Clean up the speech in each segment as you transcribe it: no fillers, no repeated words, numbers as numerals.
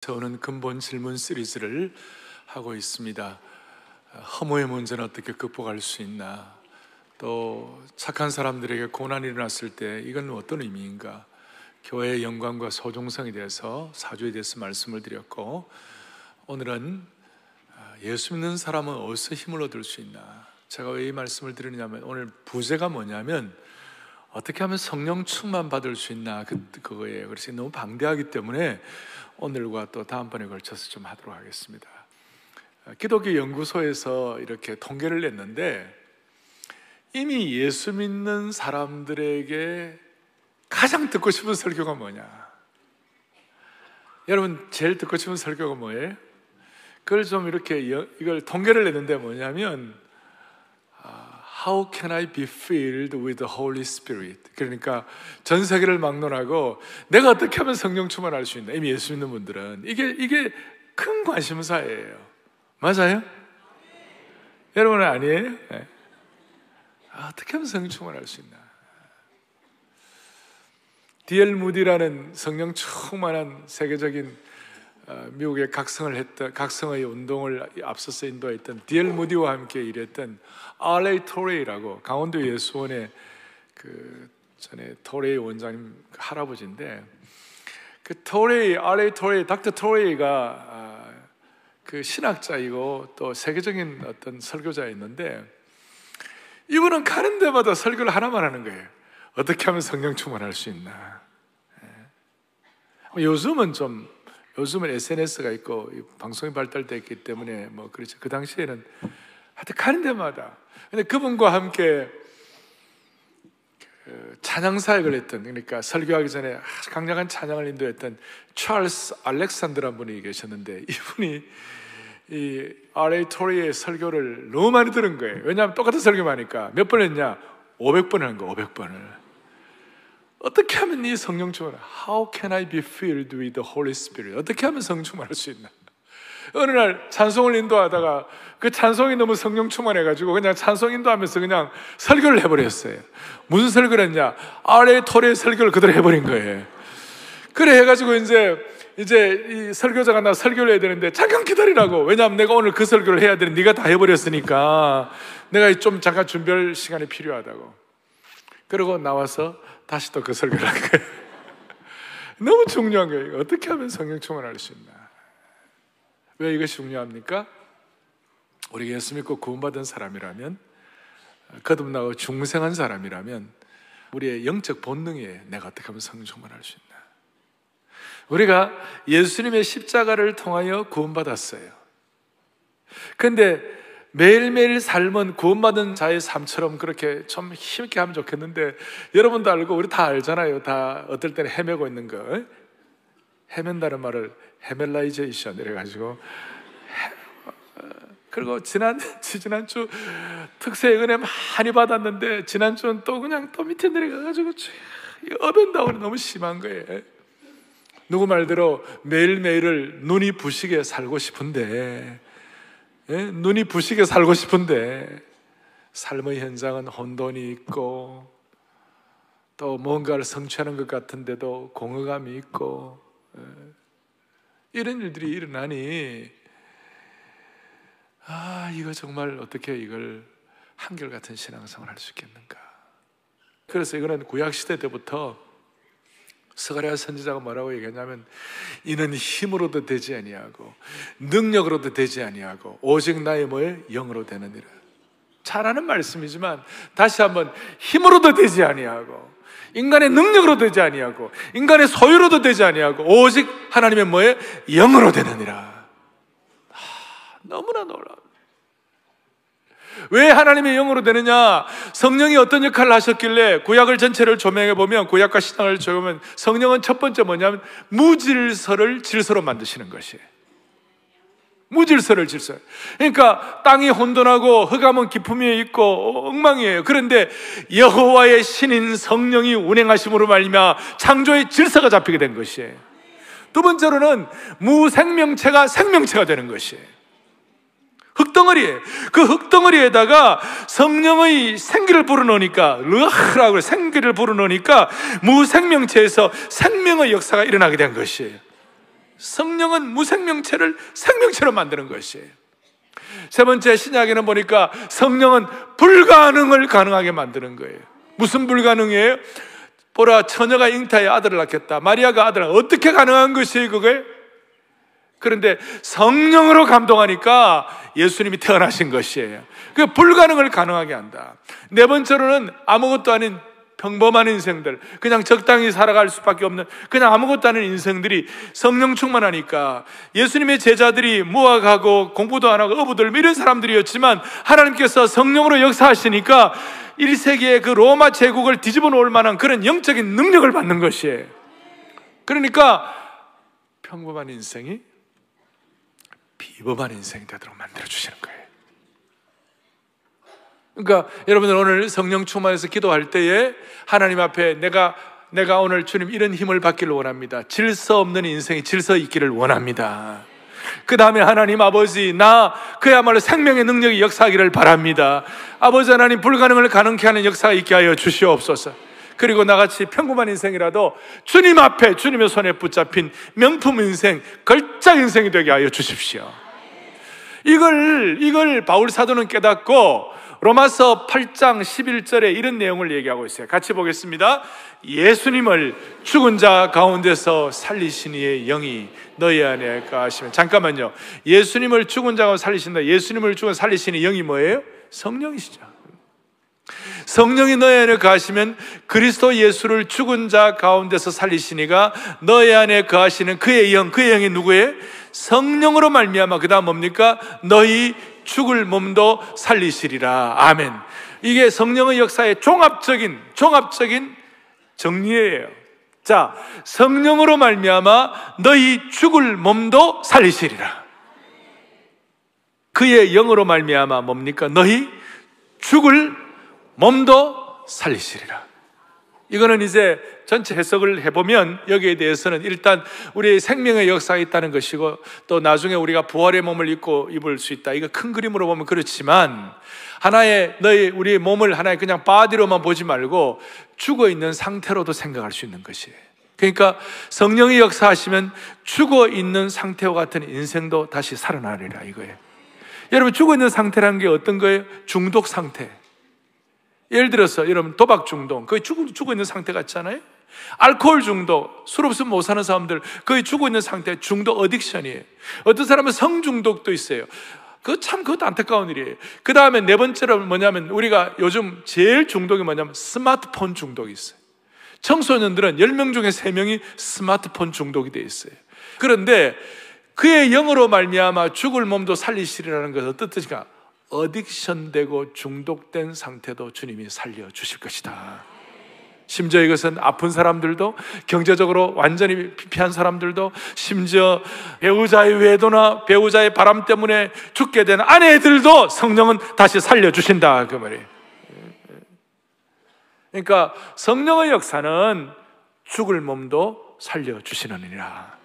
저는 근본 질문 시리즈를 하고 있습니다. 허무의 문제는 어떻게 극복할 수 있나? 또 착한 사람들에게 고난이 일어났을 때 이건 어떤 의미인가? 교회의 영광과 소중성에 대해서, 사주에 대해서 말씀을 드렸고, 오늘은 예수 믿는 사람은 어디서 힘을 얻을 수 있나? 제가 왜 이 말씀을 드리냐면, 오늘 부제가 뭐냐면 어떻게 하면 성령 충만 받을 수 있나, 그거예요. 그래서 너무 방대하기 때문에 오늘과 또 다음번에 걸쳐서 좀 하도록 하겠습니다. 기독교 연구소에서 이렇게 통계를 냈는데, 이미 예수 믿는 사람들에게 가장 듣고 싶은 설교가 뭐냐? 여러분 제일 듣고 싶은 설교가 뭐예요? 그걸 좀 이렇게 이걸 통계를 냈는데 뭐냐면 How can I be filled with the Holy Spirit? 그러니까 전 세계를 막론하고 내가 어떻게 하면 성령 충만할 수 있나? 이미 예수 믿는 분들은 이게 큰 관심사예요. 맞아요? 여러분은 아니에요? 네. 어떻게 하면 성령 충만할 수 있나? D.L. 무디라는 성령 충만한 세계적인 미국의 각성의 운동을 앞서서 인도했던 D.L. 무디와 함께 일했던 R.A. 토레이라고, 강원도 예수원의 전에 토레이 원장님 할아버지인데, 그 R.A. 토레이, 닥터 토레이가 그 신학자이고 또 세계적인 어떤 설교자였는데, 이분은 가는 데마다 설교를 하나만 하는 거예요. 어떻게 하면 성령 충만할 수 있나? 요즘은 SNS가 있고 방송이 발달됐기 때문에 그렇죠. 그 당시에는 하여튼 가는 데마다. 근데 그분과 함께 찬양 사역을 했던, 그러니까 설교하기 전에 아주 강력한 찬양을 인도했던 찰스 알렉산드라는 분이 계셨는데, 이분이 이 R.A. 토리의 설교를 너무 많이 들은 거예요. 왜냐하면 똑같은 설교만 하니까. 몇 번 했냐? 500번 한 거, 500번을. 어떻게 하면 이 성령 충만을, How can I be filled with the Holy Spirit? 어떻게 하면 성령 충만할 수 있나? 어느 날 찬송을 인도하다가 그 찬송이 너무 성령 충만해가지고 그냥 찬송 인도하면서 그냥 설교를 해버렸어요. 무슨 설교를 했냐? R.A. 토리의 설교를 그대로 해버린 거예요. 그래 해가지고 이제 이 설교자가 나 설교를 해야 되는데 잠깐 기다리라고. 왜냐하면 내가 오늘 그 설교를 해야 되는데 네가 다 해버렸으니까 내가 좀 잠깐 준비할 시간이 필요하다고. 그러고 나와서 다시 또 그 설교를 한 거예요. 너무 중요한 거예요. 어떻게 하면 성령 충만할 수 있나? 왜 이것이 중요합니까? 우리가 예수 믿고 구원받은 사람이라면, 거듭나고 중생한 사람이라면 우리의 영적 본능에 내가 어떻게 하면 성령 충만할 수 있나? 우리가 예수님의 십자가를 통하여 구원받았어요. 그런데 매일매일 삶은 구원받은 자의 삶처럼 그렇게 좀 힘있게 하면 좋겠는데, 여러분도 알고 우리 다 알잖아요. 다 어떨 때는 헤매고 있는 거. 헤맨다는 말을 헤멜라이제이션 이래가지고, 그리고 지난주 특세 은혜 많이 받았는데 지난주는 또 그냥 또 밑에 내려가가지고 업앤다운이 너무 심한 거예요. 누구 말대로 매일매일을 눈이 부시게 살고 싶은데, 눈이 부시게 살고 싶은데 삶의 현장은 혼돈이 있고 또 뭔가를 성취하는 것 같은데도 공허감이 있고, 이런 일들이 일어나니 이거 정말 어떻게 이걸 한결같은 신앙생활을 할 수 있겠는가? 그래서 이거는 구약시대 때부터 스가랴 선지자가 뭐라고 얘기하냐면, 이는 힘으로도 되지 아니하고 능력으로도 되지 아니하고 오직 나의 영으로 되느니라. 잘하는 말씀이지만 다시 한번, 힘으로도 되지 아니하고 인간의 능력으로도 되지 아니하고 인간의 소유로도 되지 아니하고 오직 하나님의 영으로 되느니라. 너무나 놀라워. 왜 하나님의 영으로 되느냐? 성령이 어떤 역할을 하셨길래, 구약을 전체를 조명해 보면, 구약과 신약을 조명하면 성령은 첫 번째 뭐냐면 무질서를 질서로 만드시는 것이에요. 무질서를 질서. 그러니까 땅이 혼돈하고 흑암은 기품이 있고 엉망이에요. 그런데 여호와의 신인 성령이 운행하심으로 말미암아 창조의 질서가 잡히게 된 것이에요. 두 번째로는 무생명체가 생명체가 되는 것이에요. 흙덩어리에, 그 흙덩어리에다가 성령의 생기를 불어넣으니까, 르하라고 생기를 불어넣으니까 무생명체에서 생명의 역사가 일어나게 된 것이에요. 성령은 무생명체를 생명체로 만드는 것이에요. 세 번째, 신약에는 보니까 성령은 불가능을 가능하게 만드는 거예요. 무슨 불가능이에요? 보라, 처녀가 잉타의 아들을 낳겠다. 마리아가 아들을 어떻게 가능한 것이에요, 그거에? 그런데 성령으로 감동하니까 예수님이 태어나신 것이에요. 그 불가능을 가능하게 한다. 네 번째로는 아무것도 아닌 평범한 인생들, 그냥 적당히 살아갈 수밖에 없는 그냥 아무것도 아닌 인생들이 성령 충만하니까, 예수님의 제자들이 무학하고 공부도 안 하고 어부들 이런 사람들이었지만 하나님께서 성령으로 역사하시니까 1세기의 그 로마 제국을 뒤집어 놓을 만한 그런 영적인 능력을 받는 것이에요. 그러니까 평범한 인생이 비범한 인생이 되도록 만들어주시는 거예요. 그러니까 여러분들 오늘 성령 충만해서 기도할 때에 하나님 앞에 내가 오늘 주님 이런 힘을 받기를 원합니다. 질서 없는 인생이 질서 있기를 원합니다. 그 다음에 하나님 아버지, 나 그야말로 생명의 능력이 역사하기를 바랍니다. 아버지 하나님, 불가능을 가능케 하는 역사가 있게 하여 주시옵소서. 그리고 나같이 평범한 인생이라도 주님 앞에 주님의 손에 붙잡힌 명품 인생, 걸작 인생이 되게 하여 주십시오. 이걸 바울 사도는 깨닫고 로마서 8장 11절에 이런 내용을 얘기하고 있어요. 같이 보겠습니다. 예수님을 죽은 자 가운데서 살리신 이의 영이 너희 안에 거하시면. 잠깐만요. 예수님을 죽은 자 가운데 살리신다. 예수님을 죽은 살리신 이 영이 뭐예요? 성령이시죠. 성령이 너희 안에 거하시면 그리스도 예수를 죽은 자 가운데서 살리시니가 너희 안에 거하시는 그의 영, 그의 영이 누구예요? 성령으로 말미암아 그 다음 뭡니까? 너희 죽을 몸도 살리시리라. 아멘. 이게 성령의 역사의 종합적인 정리예요. 자, 성령으로 말미암아 너희 죽을 몸도 살리시리라. 그의 영으로 말미암아 뭡니까? 너희 죽을 몸도 살리시리라. 이거는 이제 전체 해석을 해보면 여기에 대해서는 일단 우리의 생명의 역사가 있다는 것이고, 또 나중에 우리가 부활의 몸을 입을 수 있다. 이거 큰 그림으로 보면 그렇지만, 우리의 몸을 하나의 그냥 바디로만 보지 말고 죽어 있는 상태로도 생각할 수 있는 것이에요. 그러니까 성령이 역사하시면 죽어 있는 상태와 같은 인생도 다시 살아나리라 이거예요. 여러분, 죽어 있는 상태라는 게 어떤 거예요? 중독 상태. 예를 들어서 여러분, 도박 중독, 거의 죽어 있는 상태 같잖아요. 알코올 중독, 술 없으면 못 사는 사람들 거의 죽어 있는 상태, 중독 어딕션이에요. 어떤 사람은 성 중독도 있어요. 그것도 안타까운 일이에요. 그 다음에 네 번째로 뭐냐면, 우리가 요즘 제일 중독이 뭐냐면 스마트폰 중독이 있어요. 청소년들은 10명 중에 3명이 스마트폰 중독이 돼 있어요. 그런데 그의 영으로 말미암아 죽을 몸도 살리시리라는 것은 어떤 뜻인가? 어딕션되고 중독된 상태도 주님이 살려주실 것이다. 심지어 이것은 아픈 사람들도, 경제적으로 완전히 피폐한 사람들도, 심지어 배우자의 외도나 배우자의 바람 때문에 죽게 된 아내들도 성령은 다시 살려주신다 그 말이에요. 그러니까 성령의 역사는 죽을 몸도 살려주시느니라.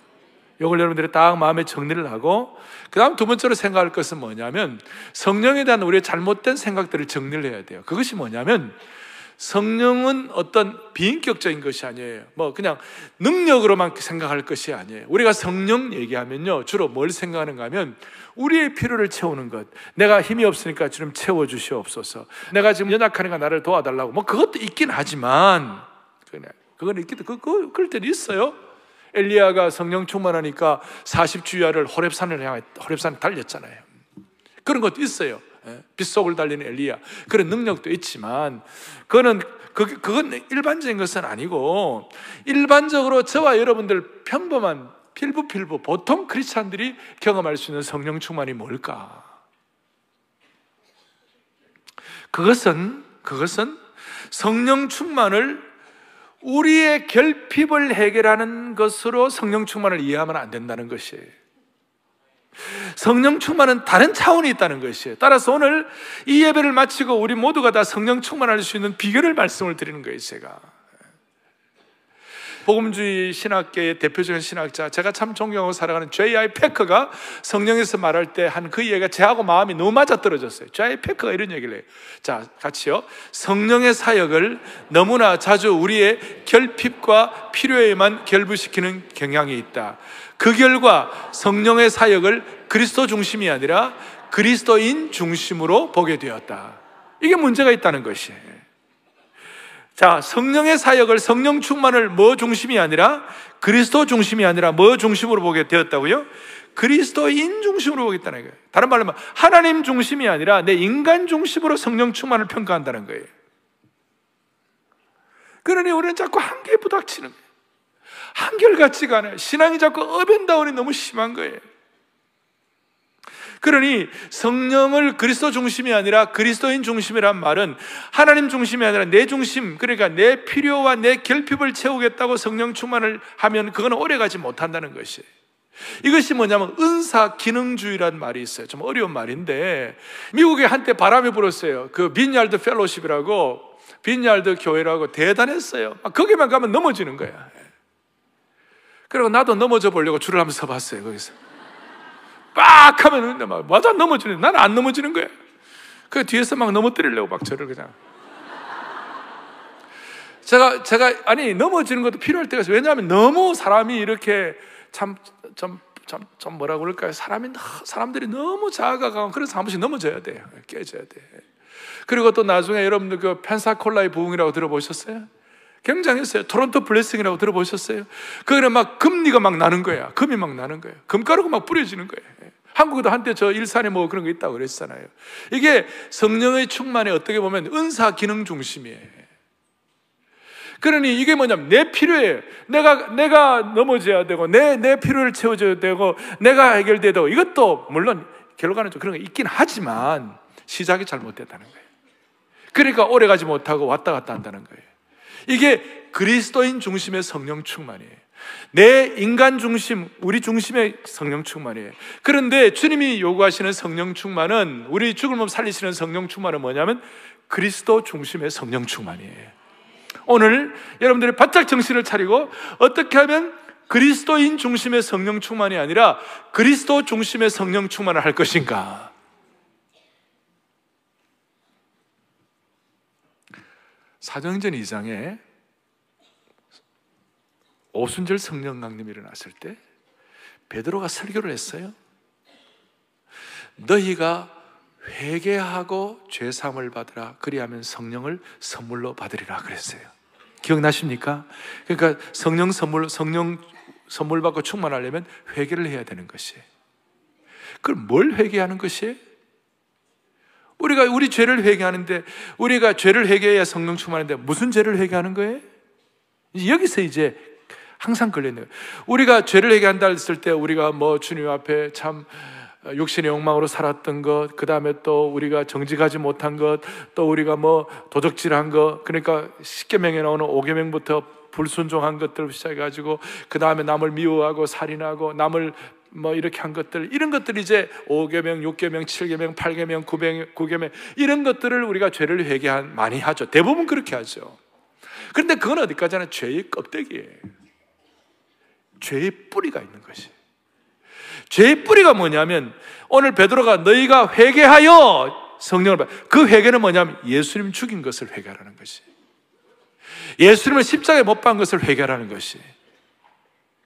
이걸 여러분들이 딱 마음에 정리를 하고, 그 다음 두 번째로 생각할 것은 뭐냐면, 성령에 대한 우리의 잘못된 생각들을 정리를 해야 돼요. 그것이 뭐냐면, 성령은 어떤 비인격적인 것이 아니에요. 그냥 능력으로만 생각할 것이 아니에요. 우리가 성령 얘기하면요, 주로 뭘 생각하는가 하면 우리의 필요를 채우는 것. 내가 힘이 없으니까 주님 채워주시옵소서. 내가 지금 연약하니까 나를 도와달라고. 그것도 있긴 하지만, 그건 그럴 때도 있어요. 엘리야가 성령 충만하니까 40주야를 호렙산에 달렸잖아요. 그런 것도 있어요. 빗속을 달리는 엘리야, 그런 능력도 있지만, 그건 일반적인 것은 아니고, 일반적으로 저와 여러분들 평범한 필부 보통 크리스찬들이 경험할 수 있는 성령 충만이 뭘까? 그것은 성령 충만을 우리의 결핍을 해결하는 것으로 성령 충만을 이해하면 안 된다는 것이에요. 성령 충만은 다른 차원이 있다는 것이에요. 따라서 오늘 이 예배를 마치고 우리 모두가 다 성령 충만할 수 있는 비결을 말씀을 드리는 거예요. 제가 복음주의 신학계의 대표적인 신학자, 제가 참 존경하고 살아가는 J.I. 패커가 성령에서 말할 때 한 그 얘기가 저하고 마음이 너무 맞아떨어졌어요. J.I. 패커가 이런 얘기를 해요. 자, 같이요. 성령의 사역을 너무나 자주 우리의 결핍과 필요에만 결부시키는 경향이 있다. 그 결과 성령의 사역을 그리스도 중심이 아니라 그리스도인 중심으로 보게 되었다. 이게 문제가 있다는 것이에요. 자, 성령의 사역을, 성령 충만을 뭐 중심이 아니라 그리스도 중심이 아니라 뭐 중심으로 보게 되었다고요? 그리스도인 중심으로 보겠다는 거예요. 다른 말로 하면 하나님 중심이 아니라 내 인간 중심으로 성령 충만을 평가한다는 거예요. 그러니 우리는 자꾸 한계에 부닥치는 거예요. 한결같지가 않아요. 신앙이 자꾸 업앤다운이 너무 심한 거예요. 그러니 성령을 그리스도 중심이 아니라 그리스도인 중심이란 말은 하나님 중심이 아니라 내 중심, 그러니까 내 필요와 내 결핍을 채우겠다고 성령 충만을 하면 그거는 오래가지 못한다는 것이에요. 이것이 뭐냐면 은사 기능주의라는 말이 있어요. 좀 어려운 말인데, 미국에 한때 바람이 불었어요. 그 빈야드 펠로십이라고, 빈야드 교회라고 대단했어요. 거기만 가면 넘어지는 거야. 그리고 나도 넘어져 보려고 줄을 한번 서봤어요. 거기서 빡 하면 막 맞아 넘어지는, 나는 안 넘어지는 거야. 그 뒤에서 막 넘어뜨리려고 막 저를 그냥. 제가 아니 넘어지는 것도 필요할 때가 있어요. 왜냐하면 너무 사람이 이렇게 좀 뭐라 그럴까요? 사람들이 너무 작아가고, 그래서 한 번씩 넘어져야 돼요. 깨져야 돼. 그리고 또 나중에 여러분들 그 펜사콜라의 부흥이라고 들어보셨어요? 굉장했어요. 토론토 블레싱이라고 들어보셨어요? 그거는 막 금리가 막 나는 거야. 금이 막 나는 거예요. 금가루가 막 뿌려지는 거예요. 한국에도 한때 저 일산에 뭐 그런 거 있다고 그랬잖아요. 이게 성령의 충만에 어떻게 보면 은사 기능 중심이에요. 그러니 이게 뭐냐면 내 필요에 내가 넘어져야 되고 내 필요를 채워줘야 되고 내가 해결돼야 되고, 이것도 물론 결과는 좀 그런 게 있긴 하지만 시작이 잘못됐다는 거예요. 그러니까 오래가지 못하고 왔다 갔다 한다는 거예요. 이게 그리스도인 중심의 성령 충만이에요. 내 인간 중심, 우리 중심의 성령 충만이에요. 그런데 주님이 요구하시는 성령 충만은, 우리 죽을 몸 살리시는 성령 충만은 뭐냐면 그리스도 중심의 성령 충만이에요. 오늘 여러분들이 바짝 정신을 차리고 어떻게 하면 그리스도인 중심의 성령 충만이 아니라 그리스도 중심의 성령 충만을 할 것인가? 사도행전 2장에 오순절 성령 강림이 일어났을 때 베드로가 설교를 했어요. 너희가 회개하고 죄사함을 받으라, 그리하면 성령을 선물로 받으리라 그랬어요. 기억나십니까? 그러니까 성령 선물 받고 충만하려면 회개를 해야 되는 것이에요. 그럼 뭘 회개하는 것이에요? 우리 죄를 회개하는데, 우리가 죄를 회개해야 성령 충만한데 무슨 죄를 회개하는 거예요? 여기서 이제 항상 걸리는 거예요. 우리가 죄를 회개한다 했을 때 우리가 뭐 주님 앞에 참 육신의 욕망으로 살았던 것, 그 다음에 또 우리가 정직하지 못한 것, 또 우리가 뭐 도적질한 것, 그러니까 십계명에 나오는 5계명부터 불순종한 것들 시작해가지고 그 다음에 남을 미워하고 살인하고 남을 뭐 이렇게 한 것들, 이런 것들이 이제 5계명, 6계명, 7계명, 8계명, 9계명 이런 것들을 우리가 죄를 많이 하죠. 대부분 그렇게 하죠. 그런데 그건 어디까지 하나 죄의 껍데기예요. 죄의 뿌리가 있는 것이. 죄의 뿌리가 뭐냐면 오늘 베드로가 너희가 회개하여 성령을 받아, 그 회개는 뭐냐면 예수님 죽인 것을 회개하라는 것이, 예수님을 십자가에 못 박은 것을 회개하라는 것이.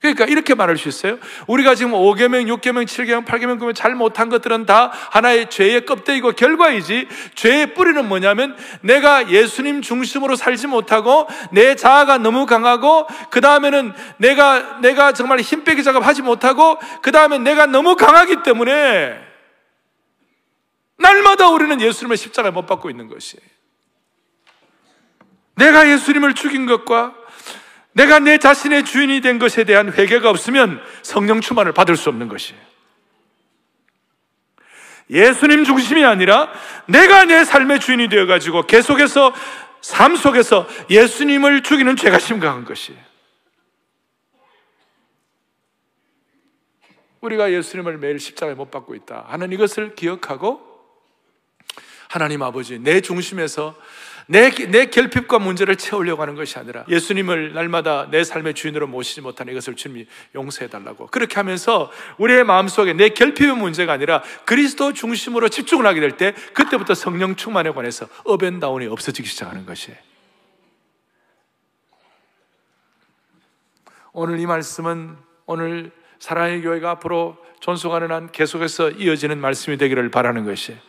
그러니까 이렇게 말할 수 있어요. 우리가 지금 5계명, 6계명, 7계명, 8계명 보면 잘 못한 것들은 다 하나의 죄의 껍데기고 결과이지, 죄의 뿌리는 뭐냐면 내가 예수님 중심으로 살지 못하고 내 자아가 너무 강하고, 그 다음에는 내가 정말 힘 빼기 작업하지 못하고, 그 다음에 내가 너무 강하기 때문에 날마다 우리는 예수님을 십자가에 못 박고 있는 것이에요. 내가 예수님을 죽인 것과 내가 내 자신의 주인이 된 것에 대한 회개가 없으면 성령 충만을 받을 수 없는 것이에요. 예수님 중심이 아니라 내가 내 삶의 주인이 되어가지고 계속해서 삶 속에서 예수님을 죽이는 죄가 심각한 것이에요. 우리가 예수님을 매일 십자가에 못 박고 있다 하는 이것을 기억하고, 하나님 아버지, 내 중심에서 내 결핍과 문제를 채우려고 하는 것이 아니라 예수님을 날마다 내 삶의 주인으로 모시지 못하는 이것을 주님이 용서해달라고, 그렇게 하면서 우리의 마음속에 내 결핍의 문제가 아니라 그리스도 중심으로 집중을 하게 될 때, 그때부터 성령 충만에 관해서 업앤다운이 없어지기 시작하는 것이에요. 오늘 이 말씀은 오늘 사랑의 교회가 앞으로 존속하는 한 계속해서 이어지는 말씀이 되기를 바라는 것이에요.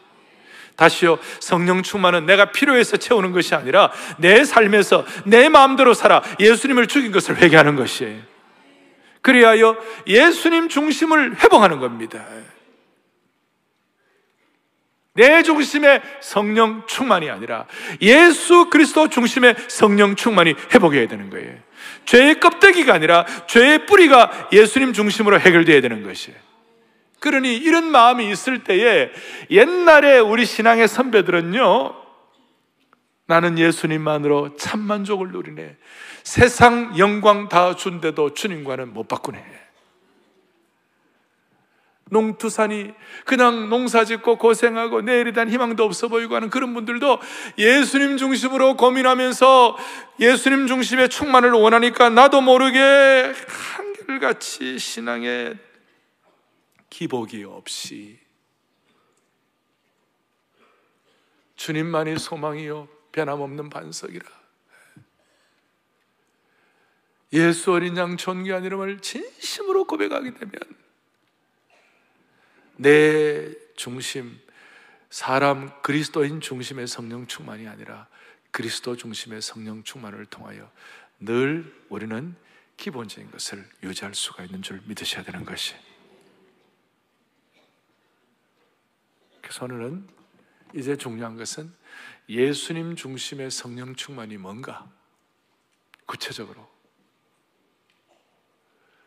다시요, 성령 충만은 내가 필요해서 채우는 것이 아니라 내 삶에서 내 마음대로 살아 예수님을 죽인 것을 회개하는 것이에요. 그리하여 예수님 중심을 회복하는 겁니다. 내 중심의 성령 충만이 아니라 예수 그리스도 중심의 성령 충만이 회복해야 되는 거예요. 죄의 껍데기가 아니라 죄의 뿌리가 예수님 중심으로 해결되어야 되는 것이에요. 그러니 이런 마음이 있을 때에 옛날에 우리 신앙의 선배들은요, 나는 예수님만으로 참 만족을 누리네, 세상 영광 다 준데도 주님과는 못 바꾸네. 농투산이 그냥 농사 짓고 고생하고 내일에 대한 희망도 없어 보이고 하는 그런 분들도 예수님 중심으로 고민하면서 예수님 중심의 충만을 원하니까 나도 모르게 한결같이 신앙에 기복이 없이 주님만이 소망이요 변함없는 반석이라, 예수 어린 양 존귀한 이름을 진심으로 고백하게 되면 내 중심, 사람 그리스도인 중심의 성령 충만이 아니라 그리스도 중심의 성령 충만을 통하여 늘 우리는 기본적인 것을 유지할 수가 있는 줄 믿으셔야 되는 것이. 그래서 오늘은 이제 중요한 것은 예수님 중심의 성령 충만이 뭔가, 구체적으로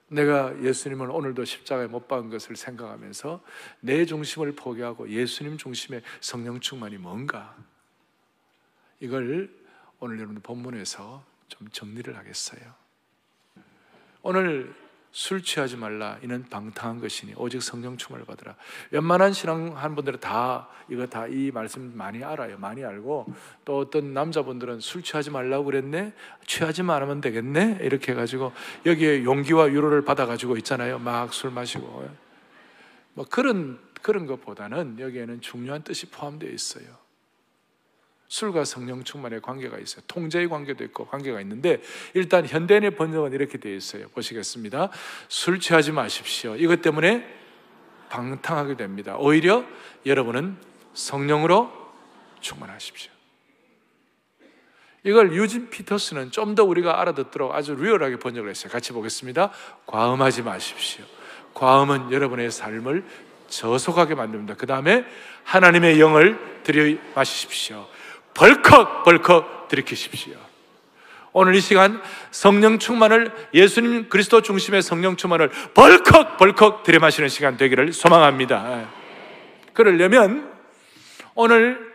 내가 예수님을 오늘도 십자가에 못 박은 것을 생각하면서 내 중심을 포기하고 예수님 중심의 성령 충만이 뭔가, 이걸 오늘 여러분 본문에서 좀 정리를 하겠어요. 오늘 술 취하지 말라, 이는 방탕한 것이니 오직 성령 충만을 받으라. 웬만한 신앙하는 분들은 다 이 말씀 많이 알아요. 많이 알고, 또 어떤 남자분들은 술 취하지 말라고 그랬네, 취하지만 않으면 되겠네, 이렇게 해가지고 여기에 용기와 위로를 받아가지고 있잖아요. 막 술 마시고 뭐 그런 것보다는 여기에는 중요한 뜻이 포함되어 있어요. 술과 성령 충만의 관계가 있어요. 통제의 관계도 있고 관계가 있는데, 일단 현대인의 번역은 이렇게 되어 있어요. 보시겠습니다. 술 취하지 마십시오. 이것 때문에 방탕하게 됩니다. 오히려 여러분은 성령으로 충만하십시오. 이걸 유진 피터스는 좀 더 우리가 알아듣도록 아주 리얼하게 번역을 했어요. 같이 보겠습니다. 과음하지 마십시오. 과음은 여러분의 삶을 저속하게 만듭니다. 그 다음에 하나님의 영을 들여 마시십시오. 벌컥 들이키십시오. 오늘 이 시간 성령 충만을, 예수님 그리스도 중심의 성령 충만을 벌컥 들이마시는 시간 되기를 소망합니다. 그러려면 오늘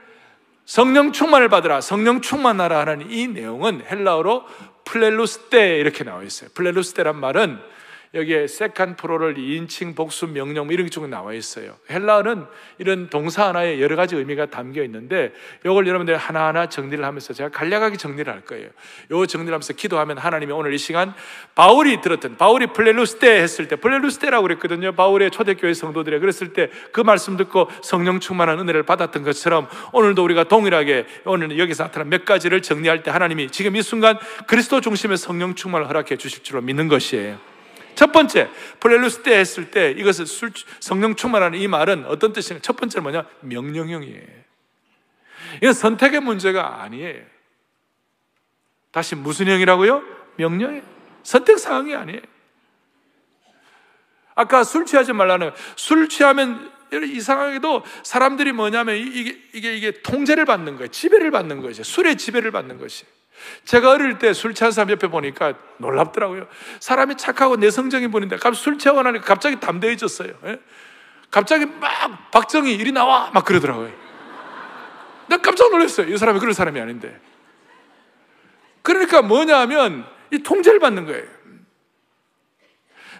성령 충만을 받으라, 성령 충만하라 하는 이 내용은 헬라어로 플렐루스테 이렇게 나와 있어요. 플렐루스테란 말은 여기에 세칸 프로를 2인칭 복수 명령 이런 게 쭉 나와 있어요. 헬라어는 이런 동사 하나에 여러 가지 의미가 담겨 있는데, 이걸 여러분들이 하나하나 정리를 하면서 제가 간략하게 정리를 할 거예요. 요 정리를 하면서 기도하면 하나님이 오늘 이 시간 바울이 플렐루스테 했을 때, 플렐루스테라고 그랬거든요. 바울의 초대교회 성도들이 그랬을 때 그 말씀 듣고 성령 충만한 은혜를 받았던 것처럼, 오늘도 우리가 동일하게 오늘 여기서 나타난 몇 가지를 정리할 때 하나님이 지금 이 순간 그리스도 중심의 성령 충만을 허락해 주실 줄로 믿는 것이에요. 첫 번째, 플렐루스테 했을 때 이것을 성령 충만하는 이 말은 어떤 뜻이냐? 첫 번째는 뭐냐? 명령형이에요. 이건 선택의 문제가 아니에요. 다시 무슨 형이라고요? 명령이에요. 선택 사항이 아니에요. 아까 술 취하지 말라는, 술 취하면 이상하게도 사람들이 뭐냐면 이게 통제를 받는 거예요. 지배를 받는 거죠. 술의 지배를 받는 것이. 제가 어릴 때 술 취한 사람 옆에 보니까 놀랍더라고요. 사람이 착하고 내성적인 분인데 갑자기 술 취하고 나니까 갑자기 담대해졌어요. 갑자기 막 박정희 이리 나와 막 그러더라고요. 내가 깜짝 놀랐어요. 이 사람이 그럴 사람이 아닌데. 그러니까 뭐냐 하면 이 통제를 받는 거예요.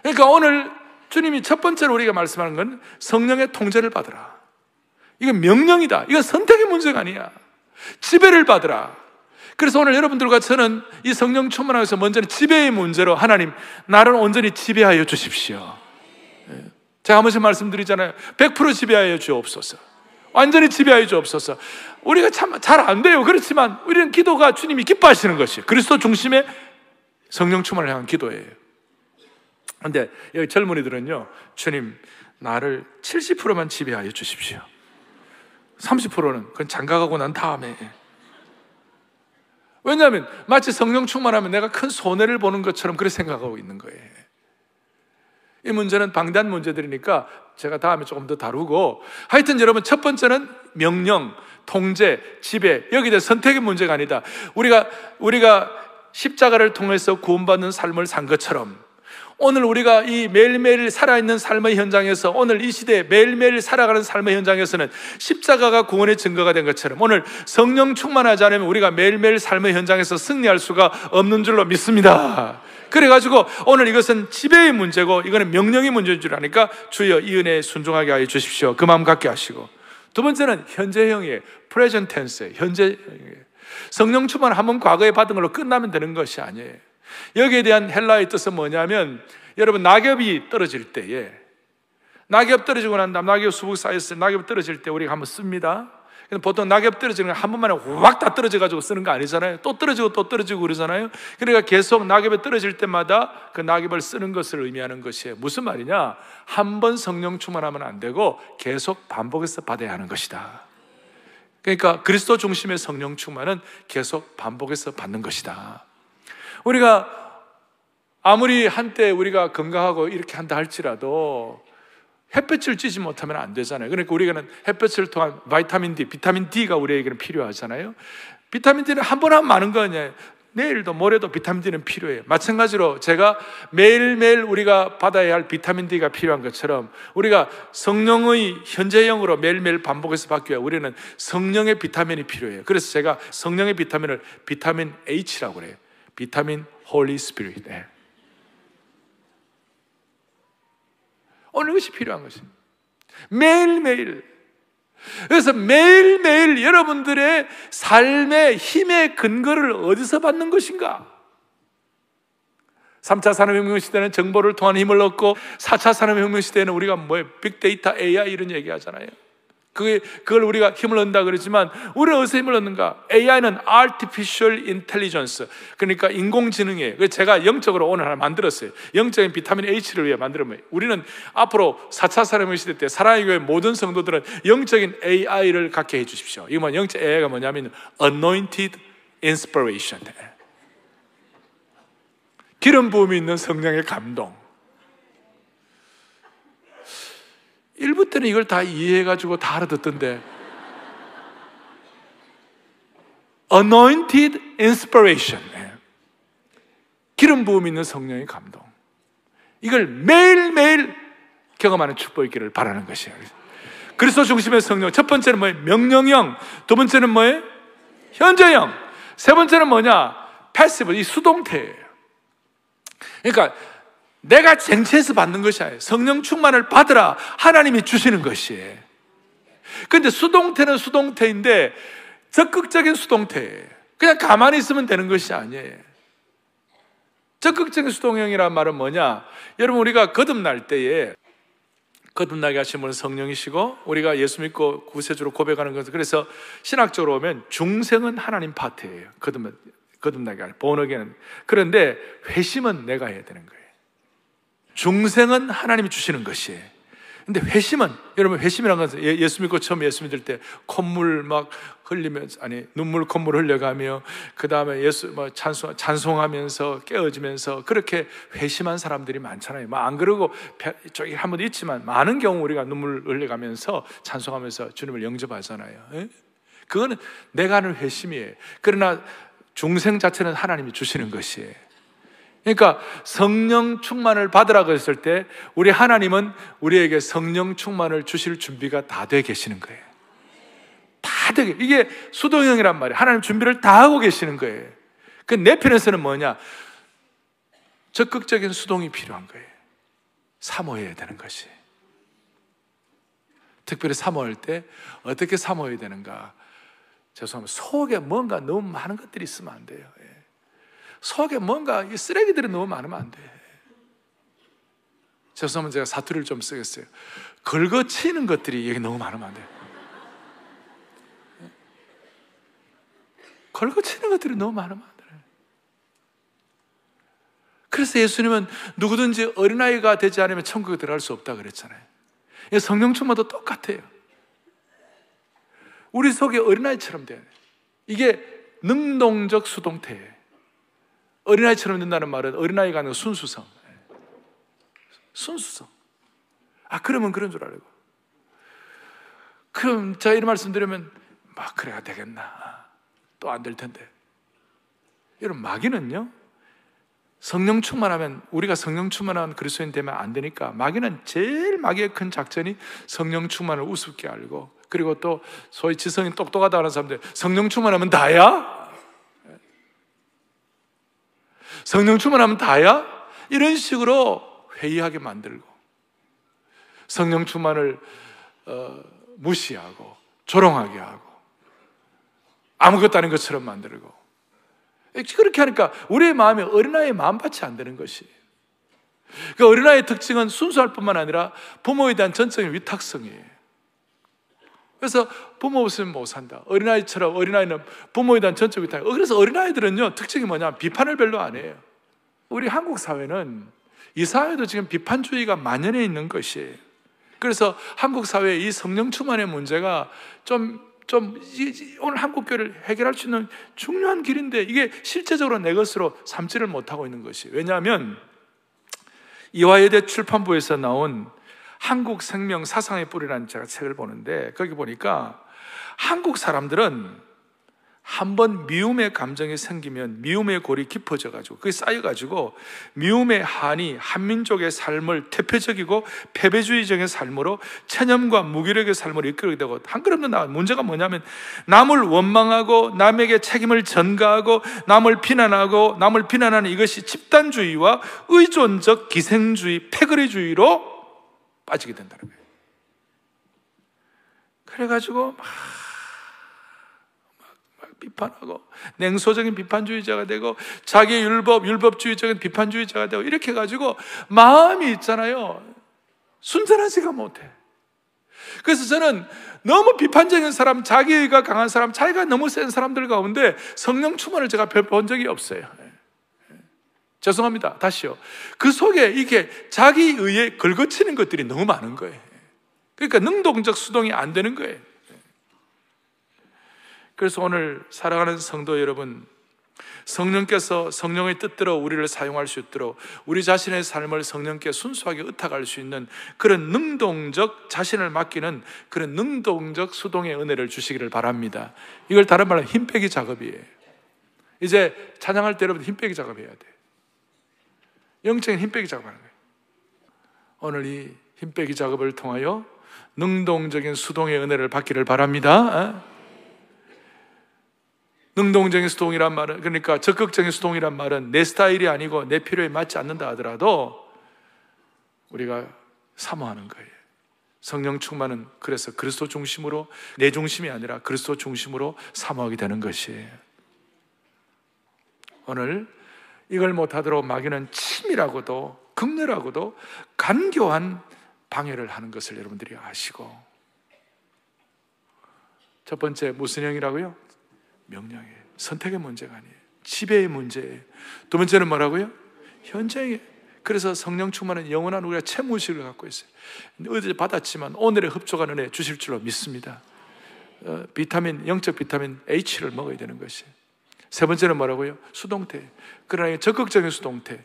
그러니까 오늘 주님이 첫 번째로 우리가 말씀하는 건 성령의 통제를 받으라. 이건 명령이다. 이건 선택의 문제가 아니야. 지배를 받으라. 그래서 오늘 여러분들과 저는 이 성령 충만하기 위해서 먼저는 지배의 문제로 하나님, 나를 온전히 지배하여 주십시오. 제가 한 번씩 말씀드리잖아요. 100% 지배하여 주옵소서. 완전히 지배하여 주옵소서. 우리가 참 잘 안 돼요. 그렇지만 우리는 기도가 주님이 기뻐하시는 것이에요. 그리스도 중심의 성령 충만을 향한 기도예요. 그런데 여기 젊은이들은요, 주님, 나를 70%만 지배하여 주십시오. 30%는 그건 장가가고 난 다음에. 왜냐하면 마치 성령 충만하면 내가 큰 손해를 보는 것처럼 그렇게 생각하고 있는 거예요. 이 문제는 방대한 문제들이니까 제가 다음에 조금 더 다루고, 하여튼 여러분, 첫 번째는 명령, 통제, 지배, 여기에 대해 선택의 문제가 아니다. 우리가 십자가를 통해서 구원받는 삶을 산 것처럼 오늘 우리가 이 매일매일 살아있는 삶의 현장에서, 오늘 이 시대에 매일매일 살아가는 삶의 현장에서는 십자가가 구원의 증거가 된 것처럼 오늘 성령 충만하지 않으면 우리가 매일매일 삶의 현장에서 승리할 수가 없는 줄로 믿습니다. 그래가지고 오늘 이것은 지배의 문제고 이거는 명령의 문제인 줄 아니까 주여 이 은혜에 순종하게 하여 주십시오. 그 마음 갖게 하시고, 두 번째는 현재형이에요. present tense, 현재형이에요. 성령 충만 한번 과거에 받은 걸로 끝나면 되는 것이 아니에요. 여기에 대한 헬라의 뜻은 뭐냐면, 여러분, 낙엽이 떨어질 때에, 낙엽 떨어지고 난 다음 낙엽 수북 쌓였을 때 낙엽 떨어질 때 우리가 한번 씁니다. 보통 낙엽 떨어지는 건 한 번만에 확 다 떨어져가지고 쓰는 거 아니잖아요. 또 떨어지고 또 떨어지고 그러잖아요. 그러니까 계속 낙엽이 떨어질 때마다 그 낙엽을 쓰는 것을 의미하는 것이에요. 무슨 말이냐? 한 번 성령 충만하면 안 되고 계속 반복해서 받아야 하는 것이다. 그러니까 그리스도 중심의 성령 충만은 계속 반복해서 받는 것이다. 우리가 아무리 한때 우리가 건강하고 이렇게 한다 할지라도 햇볕을 쬐지 못하면 안 되잖아요. 그러니까 우리는 햇볕을 통한 비타민 D가 우리에게는 필요하잖아요. 비타민 D는 한 번 하면 많은 거 아니에요. 내일도 모레도 비타민 D는 필요해요. 마찬가지로 제가 매일매일 우리가 받아야 할 비타민 D가 필요한 것처럼 우리가 성령의 현재형으로 매일매일 반복해서 받기 위해 우리는 성령의 비타민이 필요해요. 그래서 제가 성령의 비타민을 비타민 H라고 그래요. 비타민 홀리 스피릿. 오늘 이것이 필요한 것입니다. 매일매일. 그래서 매일매일 여러분들의 삶의 힘의 근거를 어디서 받는 것인가? 3차 산업혁명 시대는 정보를 통한 힘을 얻고, 4차 산업혁명 시대에는 우리가 빅데이터, AI 이런 얘기 하잖아요. 그걸 우리가 힘을 얻는다 그러지만 우리는 어디서 힘을 얻는가? AI는 Artificial Intelligence, 그러니까 인공지능이에요. 그래서 제가 영적으로 오늘 하나 만들었어요. 영적인 비타민 H를 위해 만들었어요. 우리는 앞으로 4차 산업혁명 시대 때 사랑의 교회 모든 성도들은 영적인 AI를 갖게 해 주십시오. 이건 영적 AI가 뭐냐면 Anointed Inspiration, 기름 부음이 있는 성령의 감동. 일부 때는 이걸 다 이해해가지고 다 알아듣던데, Anointed Inspiration, 기름 부음 있는 성령의 감동, 이걸 매일매일 경험하는 축복이 있기를 바라는 것이에요. 그리스도 중심의 성령, 첫 번째는 뭐예요? 명령형. 두 번째는 뭐예요? 현재형. 세 번째는 뭐냐? 패시브, 이 수동태예요. 그러니까 내가 쟁취해서 받는 것이 아니에요. 성령 충만을 받으라, 하나님이 주시는 것이에요. 그런데 수동태는 수동태인데 적극적인 수동태예요. 그냥 가만히 있으면 되는 것이 아니에요. 적극적인 수동형이란 말은 뭐냐? 여러분, 우리가 거듭날 때에, 거듭나게 하신 분은 성령이시고 우리가 예수 믿고 구세주로 고백하는 것은, 그래서 신학적으로 보면 중생은 하나님 파트예요. 거듭나게 할 본어게는. 그런데 회심은 내가 해야 되는 거예요. 중생은 하나님이 주시는 것이에요. 근데 회심은, 여러분, 회심이라는 것은 예수 믿고 처음 예수 믿을 때 콧물 막 흘리면서, 눈물 콧물 흘려가며 그 다음에 예수 찬송하면서 깨어지면서 그렇게 회심한 사람들이 많잖아요. 안 그러고 저기 한 번 있지만 많은 경우 우리가 눈물 흘려가면서 찬송하면서 주님을 영접하잖아요. 그거는 내가 하는 회심이에요. 그러나 중생 자체는 하나님이 주시는 것이에요. 그러니까 성령 충만을 받으라 그랬을 때 우리 하나님은 우리에게 성령 충만을 주실 준비가 다 돼 계시는 거예요. 다 되게, 이게 수동형이란 말이에요. 하나님 준비를 다 하고 계시는 거예요. 그 내 편에서는 뭐냐? 적극적인 수동이 필요한 거예요. 사모해야 되는 것이. 특별히 사모할 때 어떻게 사모해야 되는가? 죄송합니다. 속에 뭔가 너무 많은 것들이 있으면 안 돼요. 속에 뭔가 이 쓰레기들이 너무 많으면 안 돼. 죄송하면 제가 사투리를 좀 쓰겠어요. 긁어치는 것들이 여기 너무 많으면 안 돼요. 긁어치는 것들이 너무 많으면 안 돼요. 그래서 예수님은 누구든지 어린아이가 되지 않으면 천국에 들어갈 수 없다 그랬잖아요. 성령 충만도 똑같아요. 우리 속에 어린아이처럼 돼요. 이게 능동적 수동태예요. 어린아이처럼 된다는 말은 어린아이가 아니고 순수성. 순수성. 그러면 그런 줄 알고. 그럼 제가 이런 말씀 드리면 막 그래야 되겠나. 또 안 될 텐데. 여러분, 마귀는요, 성령 충만하면, 우리가 성령 충만한 그리스도인 되면 안 되니까, 마귀는 제일 마귀의 큰 작전이 성령 충만을 우습게 알고, 그리고 또 소위 지성이 똑똑하다는 사람들, 성령 충만하면 다야? 성령 충만하면 다야? 이런 식으로 회의하게 만들고, 성령 충만을 무시하고 조롱하게 하고 아무것도 아닌 것처럼 만들고, 그렇게 하니까 우리의 마음이 어린아이의 마음밭이 안 되는 것이. 그 어린아이의 특징은 순수할 뿐만 아니라 부모에 대한 전적인 위탁성이에요. 그래서 부모 없으면 못 산다. 어린아이처럼 어린아이는 부모에 대한 전적 위탁. 그래서 어린아이들은요, 특징이 뭐냐, 비판을 별로 안 해요. 우리 한국 사회는, 이 사회도 지금 비판주의가 만연해 있는 것이에요. 그래서 한국 사회의 이 성령 충만의 문제가 오늘 한국교회를 해결할 수 있는 중요한 길인데, 이게 실제적으로 내 것으로 삼지를 못하고 있는 것이. 왜냐하면 이화여대 출판부에서 나온 한국 생명 사상의 뿌리라는 제가 책을 보는데, 거기 보니까 한국 사람들은 한번 미움의 감정이 생기면 미움의 골이 깊어져가지고, 그게 쌓여가지고 미움의 한이 한민족의 삶을 대표적이고 패배주의적인 삶으로, 체념과 무기력의 삶으로 이끌게 되고, 한 걸음 더 나아 문제가 뭐냐면, 남을 원망하고 남에게 책임을 전가하고 남을 비난하는 이것이 집단주의와 의존적 기생주의, 패거리주의로 빠지게 된다는 거예요. 그래가지고 막 비판하고 냉소적인 비판주의자가 되고, 자기 율법주의적인 비판주의자가 되고, 이렇게 해가지고 마음이 있잖아요, 순전하지가 못해. 그래서 저는 너무 비판적인 사람, 자기의가 강한 사람, 자기가 너무 센 사람들 가운데 성령 충만을 제가 별 본 적이 없어요. 죄송합니다. 다시요. 그 속에 이게 자기 의에 긁어치는 것들이 너무 많은 거예요. 그러니까 능동적 수동이 안 되는 거예요. 그래서 오늘 사랑하는 성도 여러분, 성령께서 성령의 뜻대로 우리를 사용할 수 있도록 우리 자신의 삶을 성령께 순수하게 의탁할 수 있는 그런 능동적, 자신을 맡기는 그런 능동적 수동의 은혜를 주시기를 바랍니다. 이걸 다른 말로 힘 빼기 작업이에요. 이제 찬양할 때 여러분 힘 빼기 작업해야 돼요. 영적인 힘 빼기 작업하는 거예요. 오늘 이 힘 빼기 작업을 통하여 능동적인 수동의 은혜를 받기를 바랍니다. 능동적인 수동이란 말은, 그러니까 적극적인 수동이란 말은 내 스타일이 아니고 내 필요에 맞지 않는다 하더라도 우리가 사모하는 거예요. 성령 충만은 그래서 그리스도 중심으로, 내 중심이 아니라 그리스도 중심으로 사모하게 되는 것이에요. 오늘 이걸 못하도록 마귀는 치밀하고도 극렬하고도 간교한 방해를 하는 것을 여러분들이 아시고, 첫 번째 무슨 형이라고요? 명령이에요. 선택의 문제가 아니에요. 지배의 문제예요. 두 번째는 뭐라고요? 현장이에요. 그래서 성령 충만은 영원한 우리가 채무의식을 갖고 있어요. 어제 받았지만 오늘의 흡족한 은혜 주실 줄로 믿습니다. 비타민, 영적 비타민 H를 먹어야 되는 것이에요. 세 번째는 뭐라고요? 수동태. 그러나 적극적인 수동태.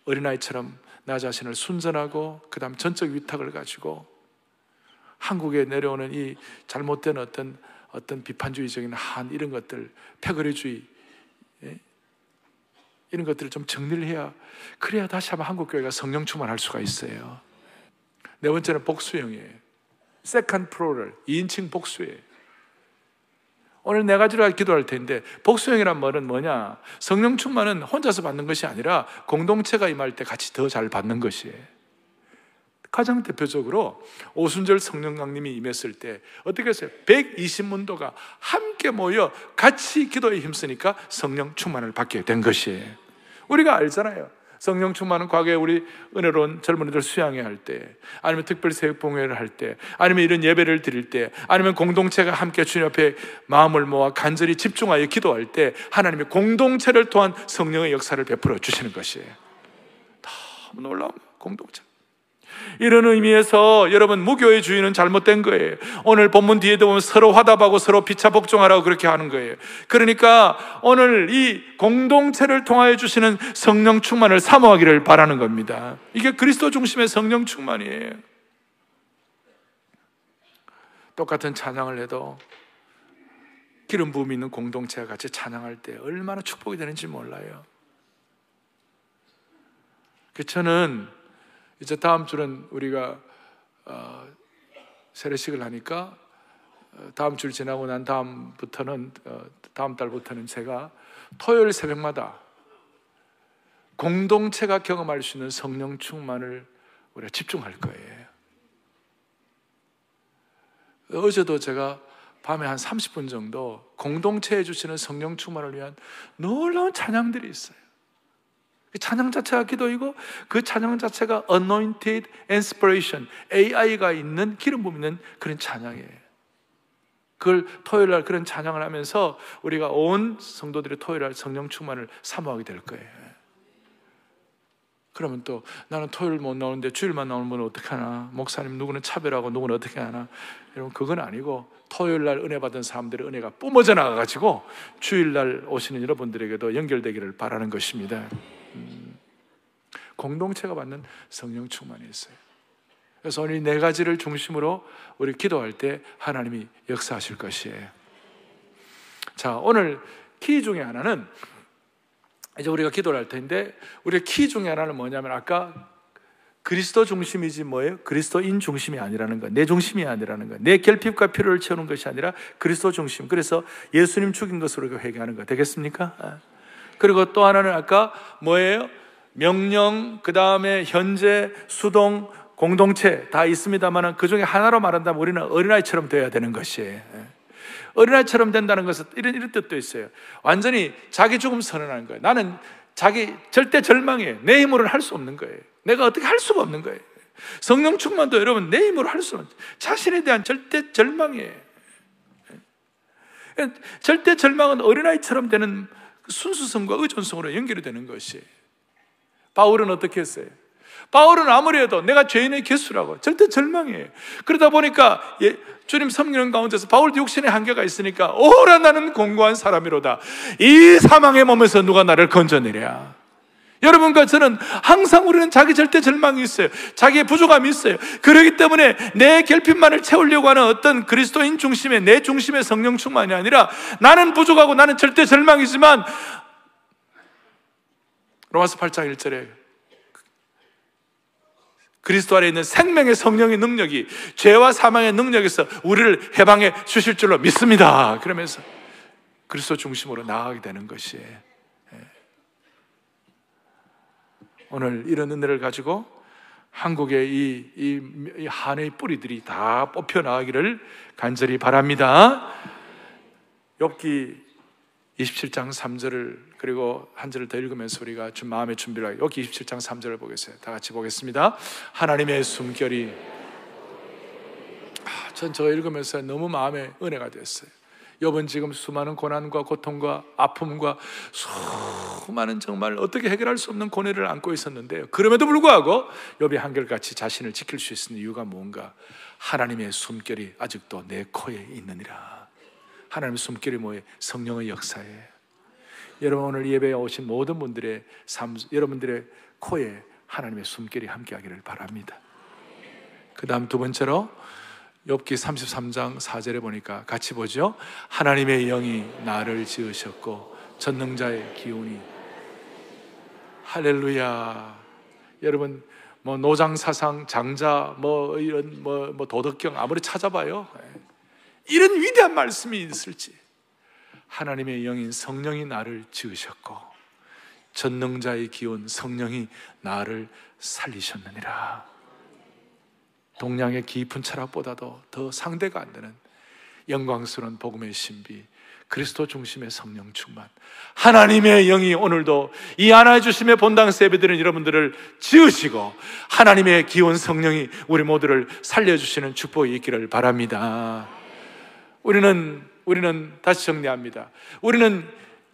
어린아이처럼 나 자신을 순전하고 그 다음 전적 위탁을 가지고 한국에 내려오는 이 잘못된 어떤 비판주의적인 한, 이런 것들, 패거리주의, 이런 것들을 좀 정리를 해야, 그래야 다시 한번 한국교회가 성령 충만할 수가 있어요. 네 번째는 복수형이에요. 세컨드 프로럴, 2인칭 복수예요. 오늘 네 가지로 기도할 텐데, 복수형이란 말은 뭐냐? 성령 충만은 혼자서 받는 것이 아니라 공동체가 임할 때 같이 더 잘 받는 것이에요. 가장 대표적으로 오순절 성령 강림이 임했을 때 어떻게 했어요? 120문도가 함께 모여 같이 기도에 힘쓰니까 성령 충만을 받게 된 것이에요. 우리가 알잖아요. 성령 충만은 과거에 우리 은혜로운 젊은이들 수양회 할 때, 아니면 특별 새벽봉회를 할 때, 아니면 이런 예배를 드릴 때, 아니면 공동체가 함께 주님 앞에 마음을 모아 간절히 집중하여 기도할 때 하나님의 공동체를 통한 성령의 역사를 베풀어 주시는 것이에요. 너무 놀라운 공동체. 이런 의미에서 여러분, 무교의 주의는 잘못된 거예요. 오늘 본문 뒤에도 보면 서로 화답하고 서로 피차 복종하라고 그렇게 하는 거예요. 그러니까 오늘 이 공동체를 통하여 주시는 성령 충만을 사모하기를 바라는 겁니다. 이게 그리스도 중심의 성령 충만이에요. 똑같은 찬양을 해도 기름 부음이 있는 공동체가 같이 찬양할 때 얼마나 축복이 되는지 몰라요. 저는 이제 다음 주는 우리가 세례식을 하니까 다음 주 지나고 난 다음부터는 다음 달부터는 제가 토요일 새벽마다 공동체가 경험할 수 있는 성령 충만을 우리가 집중할 거예요. 어제도 제가 밤에 한 30분 정도 공동체에 주시는 성령 충만을 위한 놀라운 찬양들이 있어요. 찬양 자체가 기도이고 그 찬양 자체가 Anointed Inspiration, AI가 있는 기름 부음 있는 그런 찬양이에요. 그걸 토요일 날 그런 찬양을 하면서 우리가 온 성도들이 토요일 날 성령 충만을 사모하게 될 거예요. 그러면 또 나는 토요일 못 나오는데 주일만 나오는 분은 어떻게 하나? 목사님 누구는 차별하고 누구는 어떻게 하나? 여러분, 그건 아니고 토요일 날 은혜 받은 사람들의 은혜가 뿜어져 나가가지고 주일 날 오시는 여러분들에게도 연결되기를 바라는 것입니다. 공동체가 받는 성령 충만이 있어요. 그래서 오늘 이 네 가지를 중심으로 우리 기도할 때 하나님이 역사하실 것이에요. 자, 오늘 키 중에 하나는 이제 우리가 기도를 할 텐데, 우리의 키 중에 하나는 뭐냐면 아까 그리스도 중심이지 뭐예요? 그리스도인 중심이 아니라는 거, 내 중심이 아니라는 거, 내 결핍과 필요를 채우는 것이 아니라 그리스도 중심. 그래서 예수님 죽인 것으로 회개하는 거 되겠습니까? 그리고 또 하나는 아까 뭐예요? 명령, 그 다음에 현재, 수동, 공동체 다 있습니다만 그 중에 하나로 말한다면 우리는 어린아이처럼 되어야 되는 것이에요. 어린아이처럼 된다는 것은 이런 뜻도 있어요. 완전히 자기 죽음 선언하는 거예요. 나는 자기 절대 절망이에요. 내 힘으로는 할 수 없는 거예요. 내가 어떻게 할 수가 없는 거예요. 성령 충만도 여러분 내 힘으로 할 수 없는, 자신에 대한 절대 절망이에요. 절대 절망은 어린아이처럼 되는 순수성과 의존성으로 연결이 되는 것이에요. 바울은 어떻게 했어요? 바울은 아무리 해도 내가 죄인의 개수라고 절대 절망이에요. 그러다 보니까 주님 섬기는 가운데서 바울도 육신의 한계가 있으니까 오라 나는 공고한 사람이로다. 이 사망의 몸에서 누가 나를 건져내랴. 여러분과 저는 항상 우리는 자기 절대 절망이 있어요. 자기의 부족함이 있어요. 그렇기 때문에 내 결핍만을 채우려고 하는 어떤 그리스도인 중심의, 내 중심의 성령 충만이 아니라 나는 부족하고 나는 절대 절망이지만 로마서 8장 1절에 그리스도 안에 있는 생명의 성령의 능력이 죄와 사망의 능력에서 우리를 해방해 주실 줄로 믿습니다. 그러면서 그리스도 중심으로 나아가게 되는 것이에요. 오늘 이런 은혜를 가지고 한국의 이 한해의 뿌리들이 다 뽑혀 나가기를 간절히 바랍니다. 욥기 27장 3절을 그리고 한 절을 더 읽으면서 우리가 좀 마음의 준비를 하고, 욥기 27장 3절을 보겠어요. 다 같이 보겠습니다. 하나님의 숨결이, 전 저거 읽으면서 너무 마음에 은혜가 됐어요. 욥은 지금 수많은 고난과 고통과 아픔과 수많은 정말 어떻게 해결할 수 없는 고뇌를 안고 있었는데요, 그럼에도 불구하고 욥이 한결같이 자신을 지킬 수 있는 이유가 뭔가? 하나님의 숨결이 아직도 내 코에 있느니라. 하나님의 숨결이 뭐예요? 성령의 역사예요. 여러분, 오늘 예배에 오신 모든 분들의 삶, 여러분들의 코에 하나님의 숨결이 함께하기를 바랍니다. 그 다음 두 번째로 욥기 33장 4절에 보니까 같이 보죠. 하나님의 영이 나를 지으셨고 전능자의 기운이, 할렐루야. 여러분, 뭐 노장사상, 장자, 뭐 이런 뭐 도덕경 아무리 찾아봐요, 이런 위대한 말씀이 있을지, 하나님의 영인 성령이 나를 지으셨고 전능자의 기운 성령이 나를 살리셨느니라. 동양의 깊은 철학보다도 더 상대가 안 되는 영광스러운 복음의 신비, 그리스도 중심의 성령 충만, 하나님의 영이 오늘도 이 하나의 주심의 본당 세배드리는 여러분들을 지으시고 하나님의 기온 성령이 우리 모두를 살려주시는 축복이 있기를 바랍니다. 우리는 다시 정리합니다. 우리는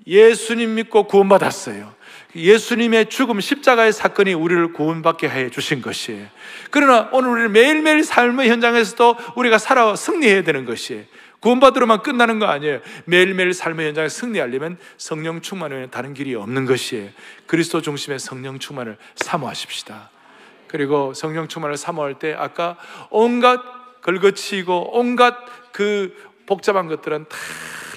예수님 믿고 구원받았어요. 예수님의 죽음, 십자가의 사건이 우리를 구원받게 해 주신 것이에요. 그러나 오늘 우리는 매일매일 삶의 현장에서도 우리가 살아 승리해야 되는 것이에요. 구원받으러만 끝나는 거 아니에요. 매일매일 삶의 현장에 승리하려면 성령 충만 외에는 다른 길이 없는 것이에요. 그리스도 중심의 성령 충만을 사모하십시다. 그리고 성령 충만을 사모할 때 아까 온갖 걸거치고 온갖 그 복잡한 것들은 다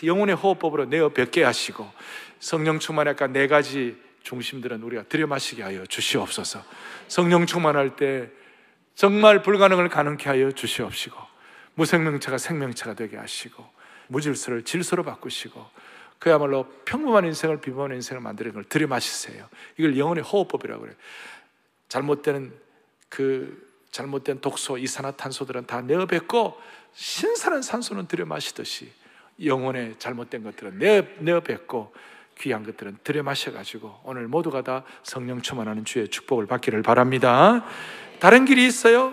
영혼의 호흡법으로 내어 뱉게 하시고, 성령 충만의 아까 4가지 중심들은 우리가 들여마시게 하여 주시옵소서. 성령 충만할 때 정말 불가능을 가능케 하여 주시옵시고, 무생명체가 생명체가 되게 하시고, 무질서를 질서로 바꾸시고, 그야말로 평범한 인생을 비범한 인생을 만드는 걸 들여마시세요. 이걸 영혼의 호흡법이라고 그래요. 잘못된 독소, 이산화탄소들은 다 내어뱉고 신선한 산소는 들여마시듯이 영혼의 잘못된 것들은 내어뱉고 귀한 것들은 들여마셔가지고 오늘 모두가 다 성령 충만하는 주의 축복을 받기를 바랍니다. 다른 길이 있어요?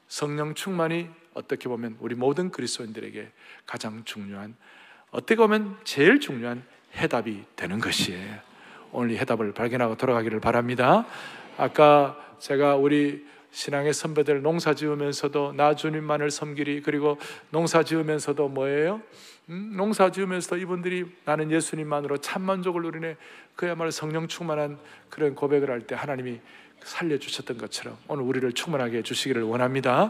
성령 충만이 어떻게 보면 우리 모든 그리스도인들에게 가장 중요한, 어떻게 보면 제일 중요한 해답이 되는 것이에요. 오늘 이 해답을 발견하고 돌아가기를 바랍니다. 아까 제가 우리 신앙의 선배들 농사 지으면서도 나 주님만을 섬기리, 그리고 농사 지으면서도 뭐예요? 농사 지으면서도 이분들이 나는 예수님만으로 참 만족을 누리네, 그야말로 성령 충만한 그런 고백을 할 때 하나님이 살려주셨던 것처럼 오늘 우리를 충만하게 해주시기를 원합니다.